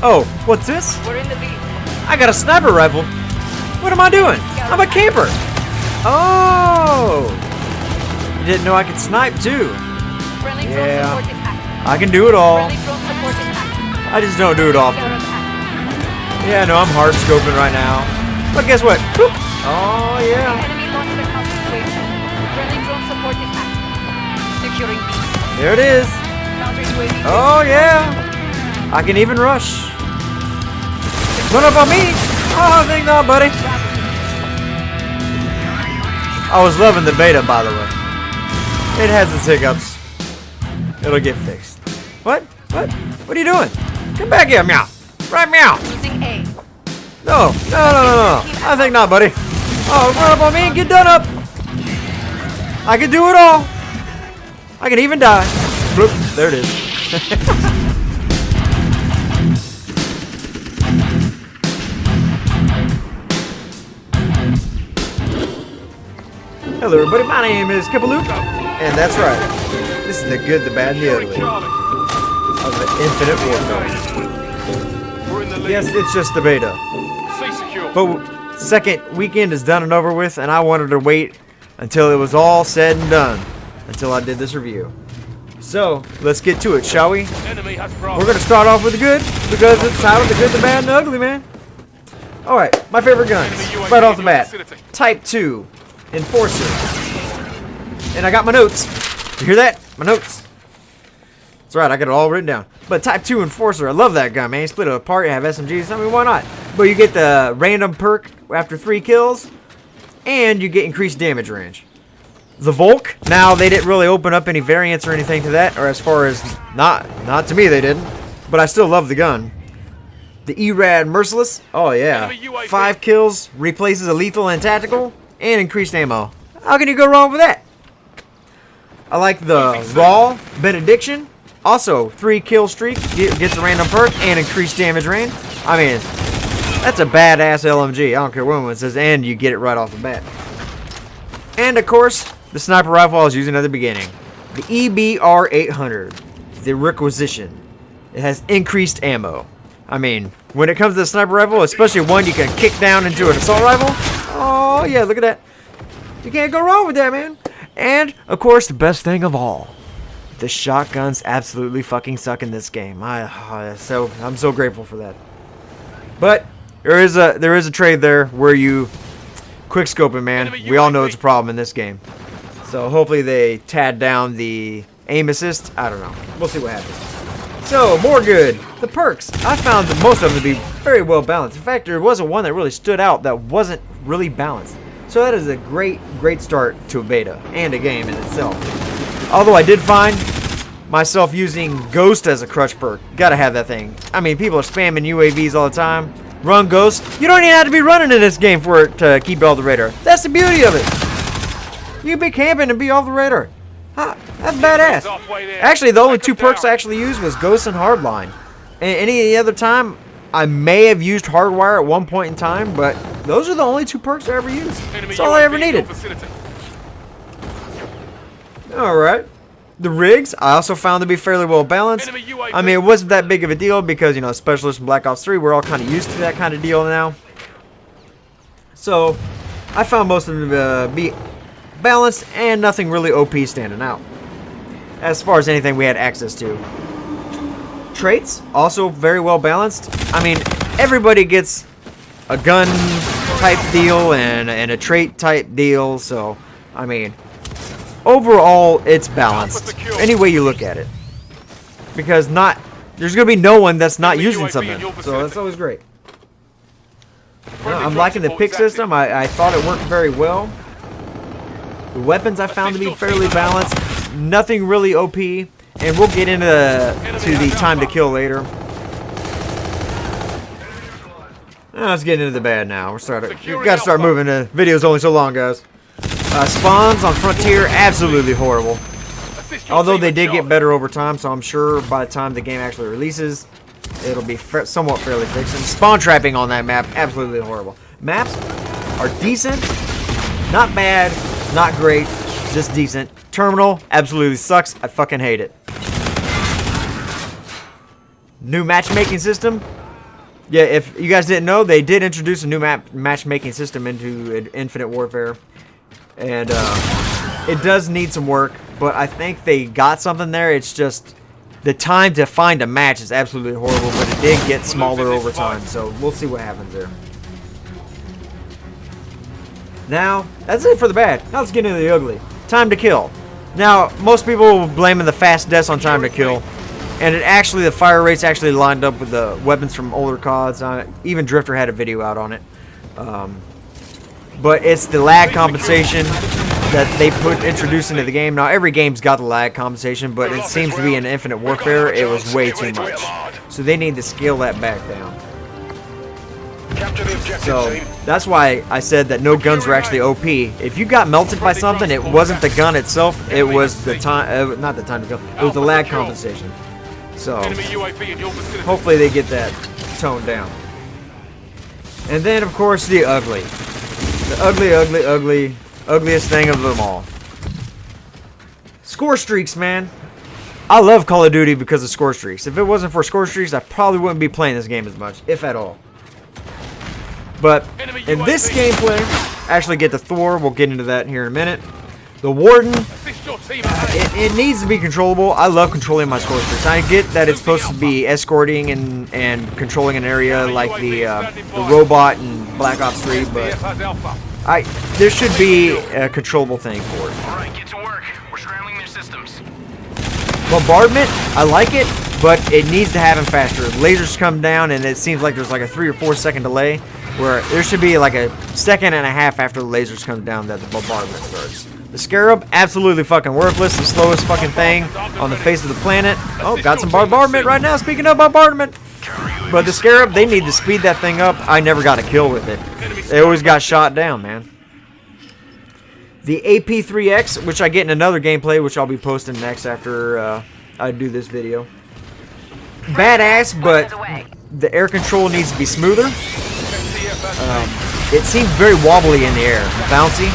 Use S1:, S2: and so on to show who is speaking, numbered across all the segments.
S1: Oh, what's this?
S2: We're in the lead.
S1: I got a sniper rifle. What am I doing? I'm a camper. Oh! You didn't know I could snipe too.
S2: Friendly drone
S1: Yeah.
S2: support is active.
S1: I can do it all.
S2: Friendly drone support is active.
S1: I just don't do it often.
S2: They're attacked.
S1: Yeah, no, I'm hard scoping right now. But guess what? Boop. Oh, yeah.
S2: Enemy launched a counter situation. Friendly drone support is active. Securing B.
S1: There it is.
S2: Counter UAV.
S1: Oh, yeah. I can even rush. Run up on me. Oh, thank God, buddy. I was loving the beta, by the way. It has its hiccups. It'll get fixed. What? What? What are you doing? Come back here, meow. Right, meow.
S2: Losing A.
S1: No. I think not, buddy. Oh, run up on me and get done up. I can do it all. I can even die. Bloop. There it is. Hello everybody, my name is kenpoluke, and that's right. This is the good, the bad, and the ugly of the Infinite Warfare. Yes, it's just the beta. But second weekend is done and over with, and I wanted to wait until it was all said and done, until I did this review. So, let's get to it, shall we? We're going to start off with the good, because it's titled the good, the bad, and the ugly, man. Alright, my favorite guns, right off the bat. Type 2. Enforcer. And I got my notes. You hear that? My notes. That's right, I got it all written down. But Type 2 Enforcer, I love that gun, man. You split it apart, you have SMGs, I mean, why not? But you get the random perk after 3 kills, and you get increased damage range. The Volk, now they didn't really open up any variants or anything to that, or as far as, not to me they didn't, but I still love the gun. The ERAD Merciless, oh yeah. 5 kills, replaces a lethal and tactical, and increased ammo. How can you go wrong with that? I like the Raw Benediction. Also, 3 kill streak. Gets a random perk and increased damage range. I mean, that's a badass LMG. I don't care what one says, and you get it right off the bat. And of course, the sniper rifle I was using at the beginning. The EBR 800. The Requisition. It has increased ammo. I mean, when it comes to the sniper rifle, especially one you can kick down into an assault rifle. Oh, yeah, look at that. You can't go wrong with that, man. And, of course, the best thing of all. The shotguns absolutely fucking suck in this game. I'm so grateful for that. But, there is a trade there where you quick scoping, man. We all know it's a problem in this game. So, hopefully they tad down the aim assist. I don't know. We'll see what happens. So, more good. The perks. I found that most of them to be very well balanced. In fact, there wasn't one that really stood out that wasn't really balanced. So that is a great start to a beta and a game in itself. Although I did find myself using Ghost as a crutch perk. Gotta have that thing. I mean, people are spamming UAVs all the time. Run Ghost. You don't even have to be running in this game for it to keep off the radar. That's the beauty of it. You can be camping and be off the radar. Huh, that's badass. Actually, the only 2 perks I actually used was Ghost and Hardline. And any other time, I may have used Hardwire at one point in time, but those are the only 2 perks I ever used. That's all I ever needed. Alright. The rigs, I also found to be fairly well balanced. I mean, it wasn't that big of a deal because, you know, Specialist and Black Ops 3, we're all kind of used to that kind of deal now. So, I found most of them to be balanced and nothing really OP standing out. As far as anything we had access to. Traits, also very well balanced. I mean, everybody gets a gun type deal and a trait type deal, so, I mean, overall, it's balanced. Any way you look at it. Because there's going to be no one that's not using something. So that's always great. I'm liking the pick system. I thought it worked very well. The weapons I found to be fairly balanced. Nothing really OP. And we'll get into the time to kill later. Let's get into the bad now. We've got to start moving. The video's only so long, guys. Spawns on Frontier, absolutely horrible. Although they did get better over time, so I'm sure by the time the game actually releases, it'll be somewhat fairly fixed. And spawn trapping on that map, absolutely horrible. Maps are decent, not bad, not great, just decent. Terminal absolutely sucks. I fucking hate it. New matchmaking system, Yeah, if you guys didn't know, they did introduce a new matchmaking system into Infinite Warfare. And it does need some work, but I think they got something there. It's just the time to find a match is absolutely horrible, but it did get smaller over time. So we'll see what happens there. Now, that's it for the bad. Now let's get into the ugly. Time to kill. Now, most people will blame the fast deaths on time to kill. And it actually, the fire rates actually lined up with the weapons from older CODs. Even Drifter had a video out on it. But it's the lag compensation that they introduced into the game. Now, every game's got the lag compensation, but it seems to be in Infinite Warfare, it was way too much. So they need to scale that back down. So that's why I said that no guns were actually OP. If you got melted by something, it wasn't the gun itself, it was the time, not the time to kill, it was the lag compensation. So hopefully they get that toned down. And then of course the ugly. The ugliest thing of them all. Score streaks, man. I love Call of Duty because of score streaks. If it wasn't for score streaks, I probably wouldn't be playing this game as much, if at all. But in this gameplay, actually get to Thor. We'll get into that here in a minute. The Warden, it needs to be controllable. I love controlling my score streaks. I get that it's supposed to be escorting and controlling an area like the robot in Black Ops 3, but there should be a controllable thing for it.
S3: All right, get to work. We're scrambling their systems.
S1: Bombardment, I like it, but it needs to happen faster. Lasers come down, and it seems like there's like a 3 or 4 second delay, where there should be like a second and a half after the lasers come down that the bombardment starts. The Scarab, absolutely fucking worthless. The slowest fucking thing on the face of the planet. Oh, got some bombardment right now. Speaking of bombardment. But the Scarab, they need to speed that thing up. I never got a kill with it. They always got shot down, man. The AP3X, which I get in another gameplay, which I'll be posting next after I do this video. Badass, but the air control needs to be smoother. It seems very wobbly in the air, bouncy.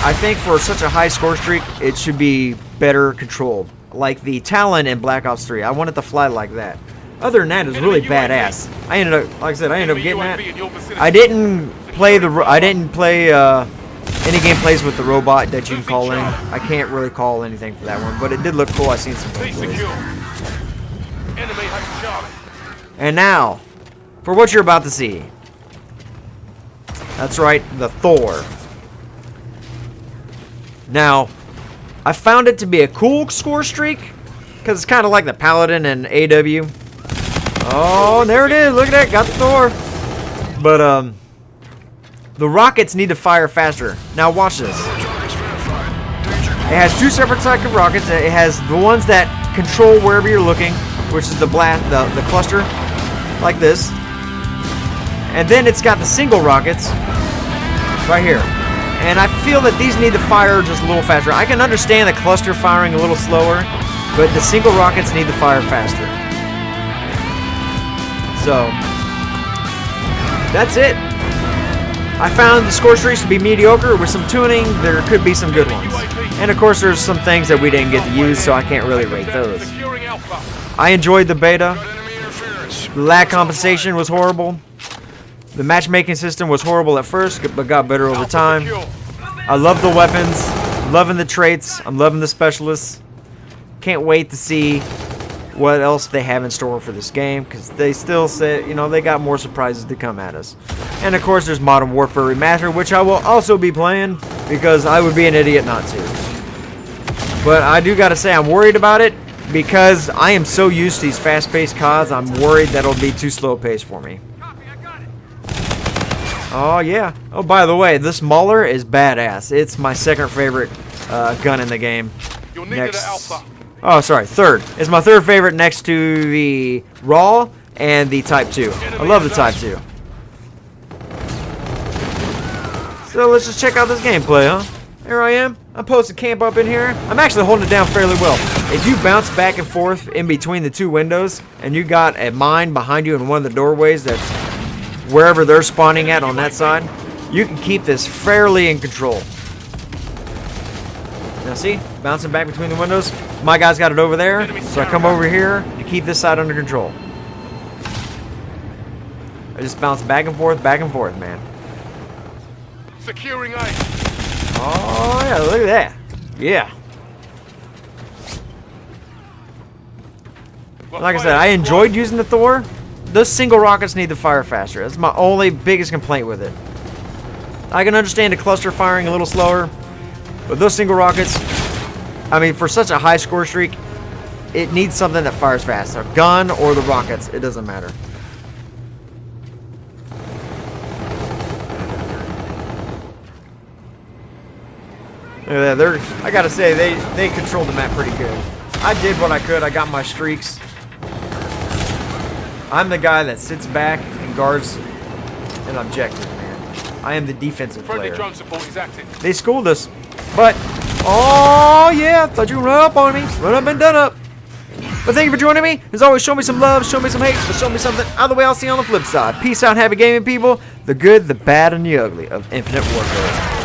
S1: I think for such a high score streak, it should be better controlled. Like the Talon in Black Ops 3. I want it to fly like that. Other than that, it's really badass. I ended up, like I said, I ended up getting that. I didn't play any gameplays with the robot that you can call in. I can't really call anything for that one, but it did look cool. I seen some gameplays. And now, for what you're about to see. That's right, the Thor. Now, I found it to be a cool score streak, because it's kind of like the Paladin and AW. Oh, there it is. Look at that. Got the Thor. But, the rockets need to fire faster. Now, watch this. It has 2 separate types of rockets. It has the ones that control wherever you're looking, which is the cluster, like this. And then it's got the single rockets right here. And I feel that these need to fire just a little faster. I can understand the cluster firing a little slower, but the single rockets need to fire faster. So, that's it. I found the score streaks to be mediocre. With some tuning, there could be some good ones. And of course, there's some things that we didn't get to use, so I can't really rate those. I enjoyed the beta. The lag compensation was horrible. The matchmaking system was horrible at first, but got better over time. I love the weapons, loving the traits, I'm loving the specialists. Can't wait to see what else they have in store for this game, because they still say, you know, they got more surprises to come at us. And of course, there's Modern Warfare Remastered, which I will also be playing, because I would be an idiot not to. But I do gotta say, I'm worried about it, because I am so used to these fast-paced CODs, I'm worried that it'll be too slow-paced for me. Oh, yeah. Oh, by the way, this Mauler is badass. It's my second favorite gun in the game. Next. Oh, sorry, third. It's my third favorite next to the Raw and the Type 2. I love the Type 2. So let's just check out this gameplay, huh? Here I am. I'm posted camp up in here. I'm actually holding it down fairly well. If you bounce back and forth in between the 2 windows, and you got a mine behind you in one of the doorways that's wherever they're spawning at on that side, you can keep this fairly in control. Now see, bouncing back between the windows. My guy's got it over there, so I come over here to keep this side under control. I just bounce back and forth, man.
S3: Securing A.
S1: Oh, yeah, look at that. Yeah. Like I said, I enjoyed using the Thor. Those single rockets need to fire faster. That's my only biggest complaint with it. I can understand the cluster firing a little slower, but those single rockets, I mean, for such a high score streak, it needs something that fires fast. A gun or the rockets, it doesn't matter. Look at that. I gotta say, they controlled the map pretty good. I did what I could. I got my streaks. I'm the guy that sits back and guards an objective, man. I am the defensive
S3: Friendly
S1: player.
S3: drone support is active.
S1: They schooled us, but oh yeah, thought you would run up on me. Run up and done up. But thank you for joining me. As always, show me some love, show me some hate, but show me something. Either way, I'll see you on the flip side. Peace out, happy gaming, people. The good, the bad, and the ugly of Infinite Warfare.